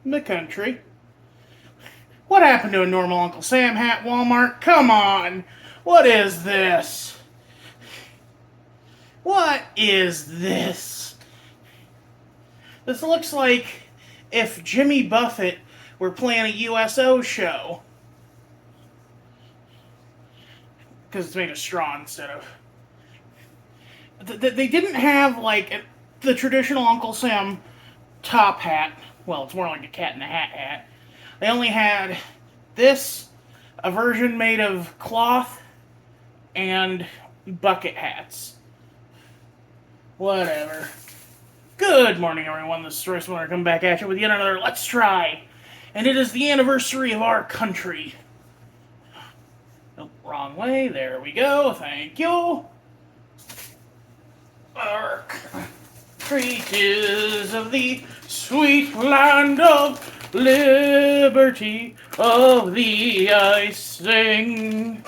the country. What happened to a normal Uncle Sam hat, Walmart? Come on! What is this? What is this? This looks like if Jimmy Buffett were playing a USO show. Because it's made of straw instead of... They didn't have, like, the traditional Uncle Sam top hat. Well, it's more like a cat in a hat hat. They only had this, a version made of cloth, and bucket hats. Whatever. Good morning, everyone. This is Royce. I'm coming back at you with yet another Let's Try. And it is the anniversary of our country. Nope, wrong way. There we go. Thank you. Our country is of the sweet land of liberty, of the icing.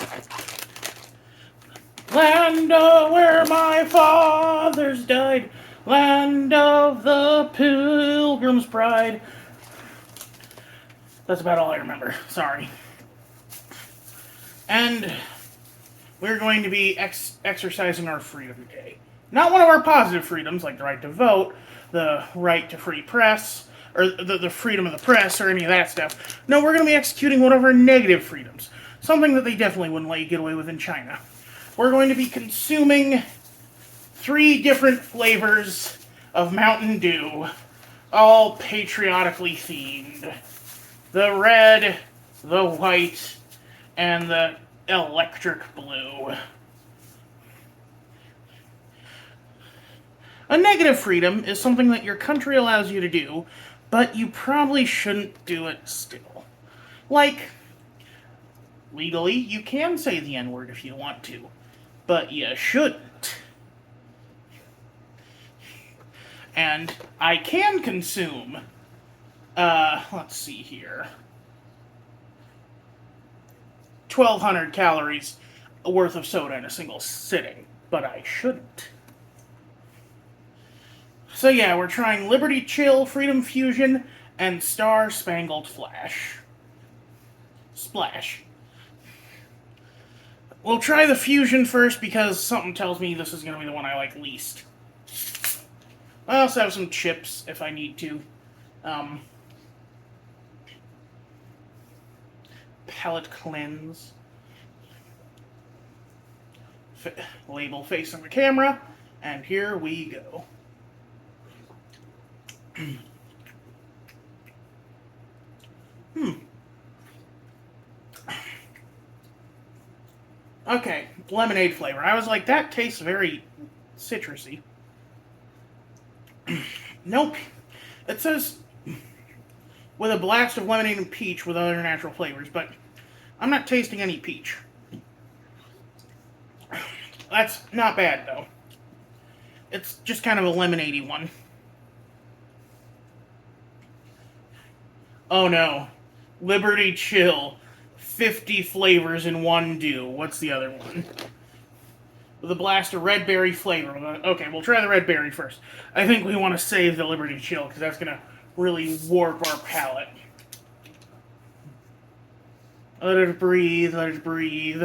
Land of where my fathers died, land of the Pilgrim's Pride. That's about all I remember. Sorry. And we're going to be exercising our freedom today. Not one of our positive freedoms, like the right to vote, the right to free press, or the freedom of the press, or any of that stuff. No, we're going to be executing one of our negative freedoms. Something that they definitely wouldn't let you get away with in China. We're going to be consuming 3 different flavors of Mountain Dew, all patriotically themed. The red, the white, and the electric blue. A negative freedom is something that your country allows you to do, but you probably shouldn't do it still. Like, legally, you can say the N-word if you want to, but you shouldn't. And I can consume, let's see here, 1,200 calories worth of soda in a single sitting, but I shouldn't. So yeah, we're trying Liberty Chill, Freedom Fusion, and Star Spangled Flash. Splash. We'll try the Fusion first because something tells me this is going to be the one I like least. I also have some chips if I need to. Palette cleanse. Label facing the camera, and here we go. Okay, lemonade flavor. I was like, that tastes very citrusy. Nope. It says with a blast of lemonade and peach with other natural flavors, but I'm not tasting any peach. That's not bad, though. It's just kind of a lemonade-y one. Oh no. Liberty Chill. 50 flavors in one dew. What's the other one? With a blast of red berry flavor. Okay, we'll try the red berry first. I think we want to save the Liberty Chill because that's going to really warp our palate. Let it breathe, let it breathe.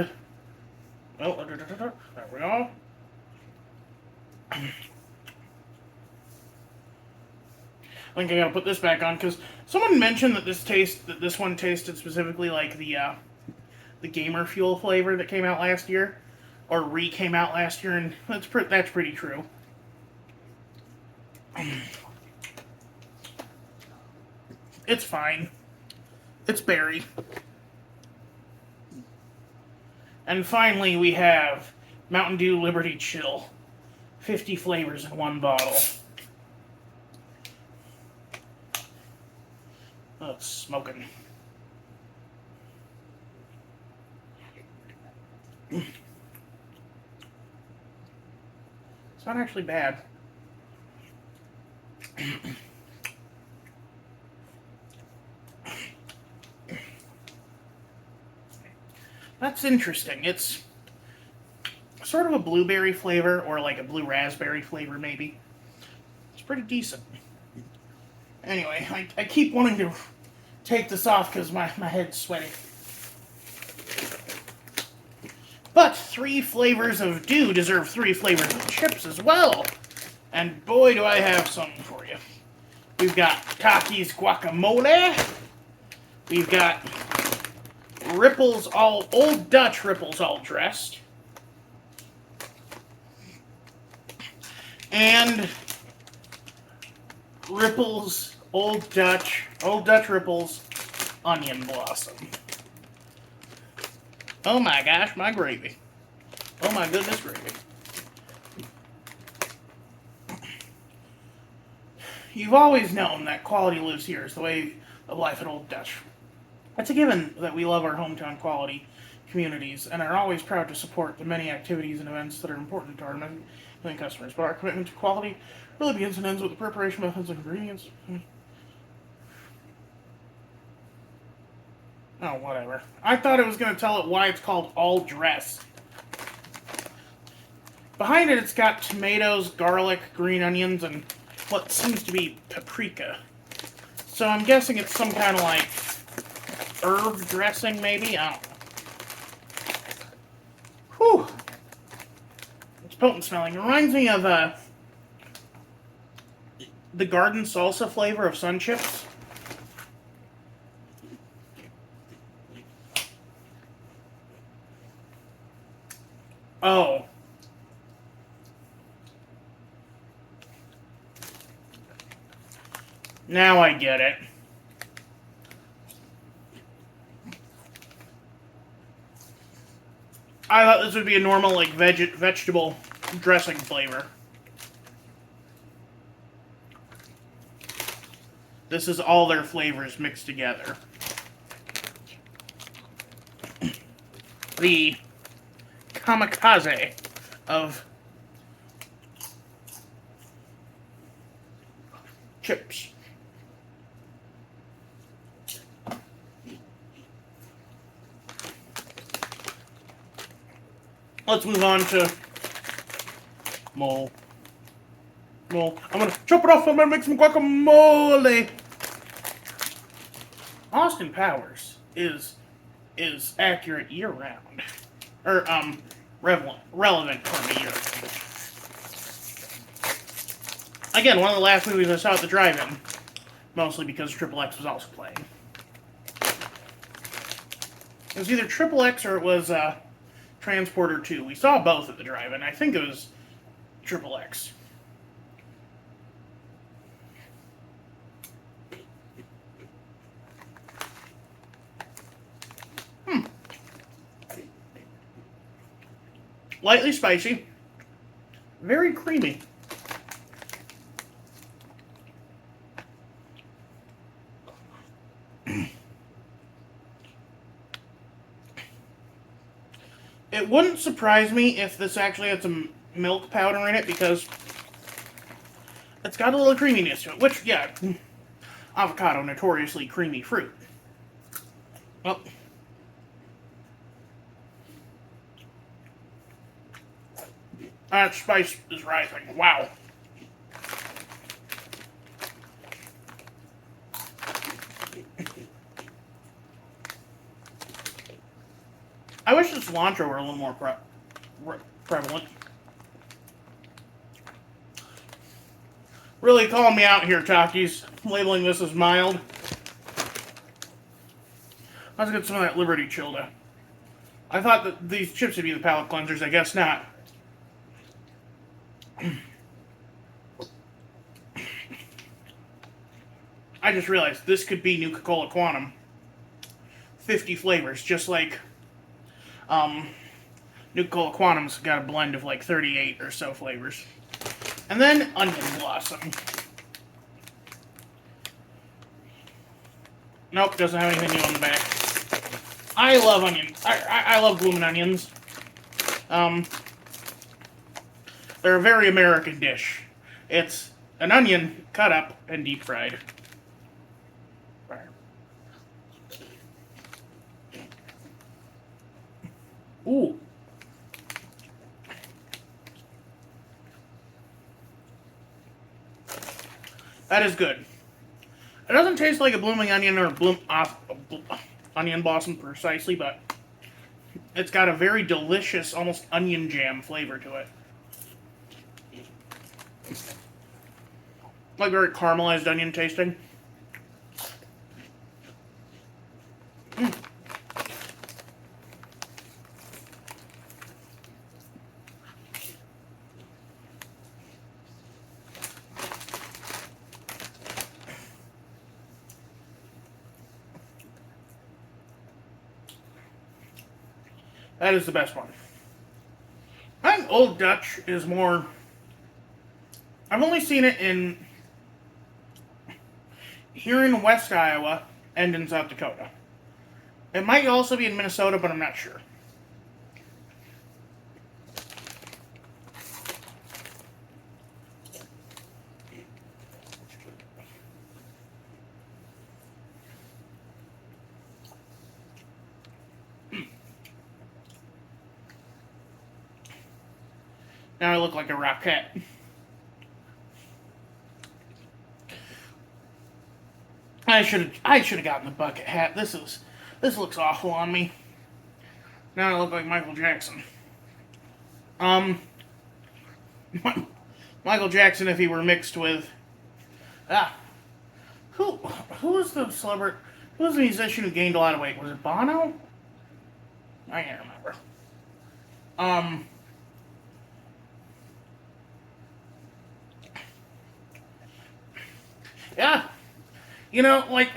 Oh, there we go. I think I gotta put this back on because someone mentioned that this one tasted specifically like the Gamer Fuel flavor that came out last year, or came out last year, and that's pretty true. It's fine. It's berry. And finally, we have Mountain Dew Liberty Chill. 50 flavors in one bottle. Oh, it's smoking. It's not actually bad. That's interesting. It's sort of a blueberry flavor, or like a blue raspberry flavor, maybe. It's pretty decent. Anyway, I keep wanting to take this off because my head's sweaty. But 3 flavors of dew deserve 3 flavors of chips as well. And boy, do I have some for you. We've got Takis guacamole. We've got Ripples Old Dutch Ripples all dressed. And Ripples Old Dutch Ripples Onion Blossom. Oh my gosh, my gravy. Oh my goodness, gravy. You've always known that quality lives here is the way of life at Old Dutch. It's a given that we love our hometown quality communities and are always proud to support the many activities and events that are important to our many customers. But our commitment to quality really begins and ends with the preparation methods and ingredients. Oh, whatever. I thought it was going to tell it why it's called all dress. Behind it, it's got tomatoes, garlic, green onions, and what seems to be paprika. So I'm guessing it's some kind of like herb dressing, maybe? I don't know. Whew. It's potent smelling. It reminds me of the garden salsa flavor of Sun Chips. Oh. Now I get it. I thought this would be a normal, like, vegetable dressing flavor. This is all their flavors mixed together. The kamikaze of chips. Let's move on to mole. I'm gonna chop it off. I'm gonna make some guacamole. Austin Powers is accurate year round, or relevant for me year round. Again, one of the last movies I saw at the drive-in, mostly because Triple X was also playing. It was either Triple X or it was Transporter 2. We saw both at the drive-in. I think it was Triple X. Lightly spicy. Very creamy. It wouldn't surprise me if this actually had some milk powder in it, because it's got a little creaminess to it, which, yeah, avocado, notoriously creamy fruit. Well, that spice is rising. Wow. I wish the cilantro were a little more prevalent. Really calling me out here, Takis, labeling this as mild. Let's get some of that Liberty Childa. I thought that these chips would be the palate cleansers. I guess not. I just realized this could be Nuka-Cola Quantum. 50 flavors, just like Nuka-Cola Quantum's got a blend of like 38 or so flavors. And then Onion Blossom. Nope, doesn't have anything new on the back. I love onions. I love blooming onions. They're a very American dish. It's an onion cut up and deep fried. Ooh. That is good. It doesn't taste like a blooming onion or onion blossom precisely, but it's got a very delicious, almost onion jam flavor to it. Like very caramelized onion tasting. Mm. That is the best one. I think Old Dutch is more. I've only seen it here in West Iowa and in South Dakota. It might also be in Minnesota, but I'm not sure. Now I look like a rocket. I should have gotten the bucket hat. This looks awful on me. Now I look like Michael Jackson. Michael Jackson if he were mixed with who was the celebrity? Who was the musician who gained a lot of weight? Was it Bono? I can't remember. Yeah. You know, like,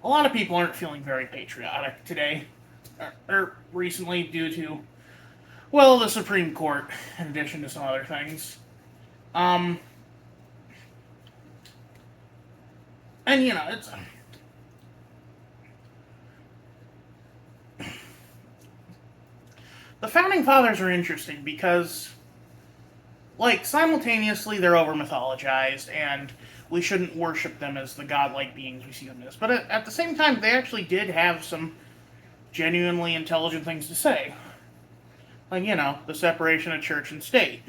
a lot of people aren't feeling very patriotic today, or recently, due to, well, the Supreme Court, in addition to some other things. And, you know, it's. The Founding Fathers are interesting because, like, simultaneously they're over mythologized, and we shouldn't worship them as the godlike beings we see them as. But at the same time, they actually did have some genuinely intelligent things to say. Like, you know, the separation of church and state.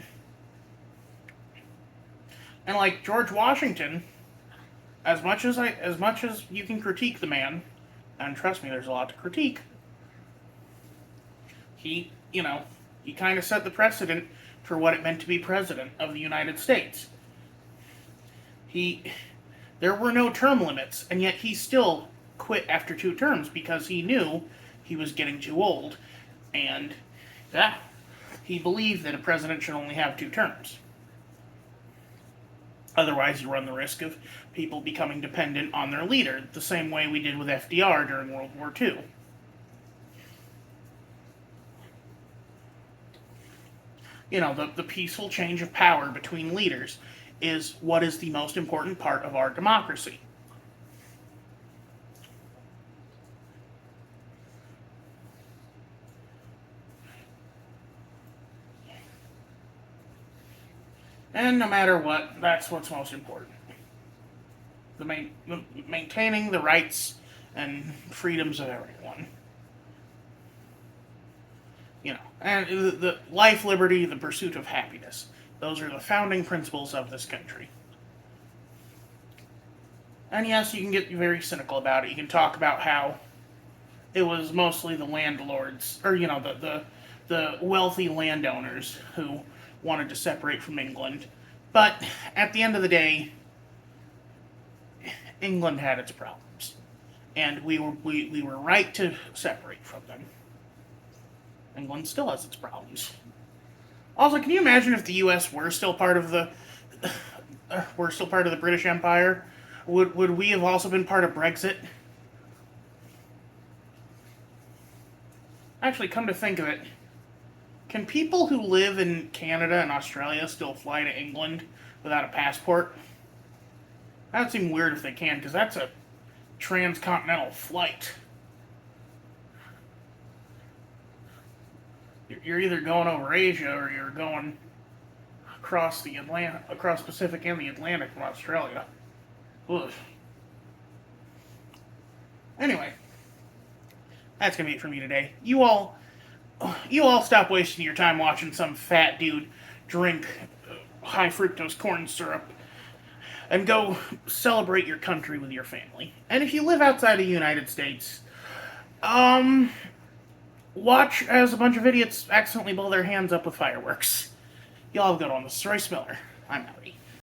And like George Washington, as much as you can critique the man, and trust me, there's a lot to critique, he kind of set the precedent for what it meant to be president of the United States. There were no term limits, and yet he still quit after 2 terms because he knew he was getting too old, and he believed that a president should only have 2 terms. Otherwise, you run the risk of people becoming dependent on their leader, the same way we did with FDR during World War II. You know, the peaceful change of power between leaders is what is the most important part of our democracy. And no matter what, that's what's most important. Maintaining the rights and freedoms of everyone. You know, and the life, liberty, the pursuit of happiness. Those are the founding principles of this country. And yes, you can get very cynical about it. You can talk about how it was mostly the landlords, or, you know, the wealthy landowners who wanted to separate from England. But at the end of the day, England had its problems. And we were right to separate from them. England still has its problems. Also, can you imagine if the U.S. were still part of the British Empire? Would we have also been part of Brexit? Actually, come to think of it, can people who live in Canada and Australia still fly to England without a passport? That would seem weird if they can, because that's a transcontinental flight. You're either going over Asia or you're going across Pacific and the Atlantic from Australia. Ugh. Anyway, that's gonna be it for me today. You all stop wasting your time watching some fat dude drink high fructose corn syrup and go celebrate your country with your family. And if you live outside of the United States, um, watch as a bunch of idiots accidentally blow their hands up with fireworks. Y'all have a good one. This is Royce Miller. I'm outie.